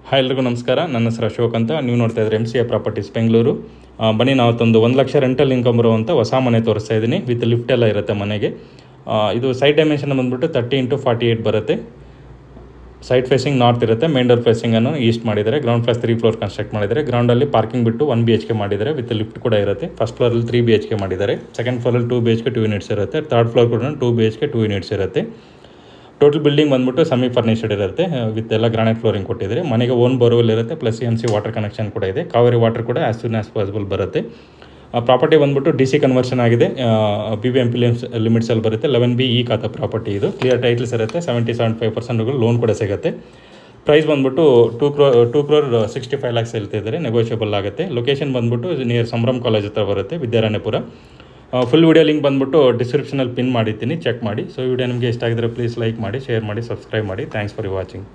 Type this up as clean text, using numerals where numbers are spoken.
Hi ಎಲ್ರಿಗೂ ನಮಸ್ಕಾರ. ನನ್ನ ಹೆಸರು ಅಶೋಕ್ ಅಂತ. ನೀವು ನೋಡ್ತಾ ಇದ್ದರೆ MCA ಪ್ರಾಪರ್ಟೀಸ್ ಬೆಂಗಳೂರು. ಬನ್ನಿ, ನಾವತ್ತೊಂದು 1 ಲಕ್ಷ ರೆಂಟಲ್ ಇನ್ಕಮ್ ಬರುವಂಥ ಹೊಸ ಮನೆ ತೋರಿಸ್ತಾ ಇದ್ದೀನಿ. ವಿತ್ ಲಿಫ್ಟ್ ಎಲ್ಲ ಇರುತ್ತೆ ಮನೆಗೆ. ಇದು ಸೈಡ್ ಡೈಮೆನ್ಷನ್ ಬಂದುಬಿಟ್ಟು 30x48 ಬರುತ್ತೆ. ಸೈಡ್ ಫೇಸಿಂಗ್ ನಾರ್ತ್ ಇರುತ್ತೆ. ಮೇನ್ ಡೋರ್ ಫೇಸಿಂಗನ್ನು ಈಸ್ಟ್ ಮಾಡಿದ್ದಾರೆ. ಗ್ರೌಂಡ್ ಫ್ಲೋರ್ 3 ಫ್ಲೋರ್ ಕನ್ಸ್ಟ್ರಕ್ಟ್ ಮಾಡಿದ್ದಾರೆ. ಗ್ರೌಂಡಲ್ಲಿ ಪಾರ್ಕಿಂಗ್ ಬಿಟ್ಟು 1 BHK ಮಾಡಿದ್ದಾರೆ. ವಿತ್ ಲಿಫ್ಟ್ ಕೂಡ ಇರುತ್ತೆ. ಫಸ್ಟ್ ಫ್ಲೋರಲ್ಲಿ 3 BHK ಮಾಡಿದ್ದಾರೆ. ಸೆಕೆಂಡ್ ಫ್ಲೋರಲ್ಲಿ 2 BHK 2 ಯೂನಿಟ್ಸ್ ಇರುತ್ತೆ. ಥರ್ಡ್ ಫ್ಲೋರ್ ಕೂಡ 2 BHK 2 ಯೂನಿಟ್ಸ್ ಇರುತ್ತೆ. ಟೋಟಲ್ ಬಿಲ್ಡಿಂಗ್ ಬಂದುಬಿಟ್ಟು ಸೆಮಿ ಫರ್ನಿಶ್ಡ್ ಇರುತ್ತೆ. ವಿತ್ ಎಲ್ಲ ಗ್ರಾನೈಟ್ ಫ್ಲೋರಿಂಗ್ ಕೊಟ್ಟಿದ್ದಾರೆ. ಮನೆಗೆ ಓನ್ ಬೋರ್ವೆಲ್ ಇರುತ್ತೆ. ಪ್ಲಸ್ EMC ವಾಟರ್ ಕನೆಕ್ಷನ್ ಕೂಡ ಇದೆ. ಕಾವೇರಿ ವಾಟರ್ ಕೂಡ ಆ್ಯಸ್ ಸೂನ್ ಆ್ಯಸ್ ಪಾಸಿಬಲ್ ಬರುತ್ತೆ. ಪ್ರಾಪರ್ಟಿ ಬಂದುಬಿಟ್ಟು DC ಕನ್ವರ್ಷನ್ ಆಗಿದೆ. BBMP ಲಿಮಿಟ್ಸಲ್ಲಿ ಬರುತ್ತೆ. 11B ಈ ಖಾತಾ ಪ್ರಾಪರ್ಟಿ ಇದು. ಕ್ಲಿಯರ್ ಟೈಟ್ಲ್ಸ್ ಇರುತ್ತೆ. 70-75% ಲೋನ್ ಕೂಡ ಸಿಗುತ್ತೆ. ಪ್ರೈಸ್ ಬಂದುಬಿಟ್ಟು 2 crore 65 lakhs ಹೇಳ್ತಿದ್ದಾರೆ. ನೆಗೋಷಿಯಬಲ್ ಆಗುತ್ತೆ. ಲೊಕೇಶನ್ ಬಂದುಬಿಟ್ಟು ನಿಯರ್ ಸಂಭ್ರಮ್ ಕಾಲೇಜ್ ಹತ್ರ ಬರುತ್ತೆ, ವಿದ್ಯಾರಣ್ಯಪುರ. ಫುಲ್ ವಿಡಿಯೋ ಲಿಂಕ್ ಬಂದುಬಿಟ್ಟು ಡಿಸ್ಕ್ರಿಪ್ಷನಲ್ಲಿ ಪಿನ್ ಮಾಡಿದ್ದೀನಿ, ಚೆಕ್ ಮಾಡಿ. ಸೊ ವಿಡಿಯೋ ನಿಮಗೆ ಇಷ್ಟ ಆಗಿದ್ರೆ ಪ್ಲೀಸ್ ಲೈಕ್ ಮಾಡಿ, ಶೇರ್ ಮಾಡಿ, ಸಬ್ಸ್ಕ್ರೈಬ್ ಮಾಡಿ. Thanks for watching.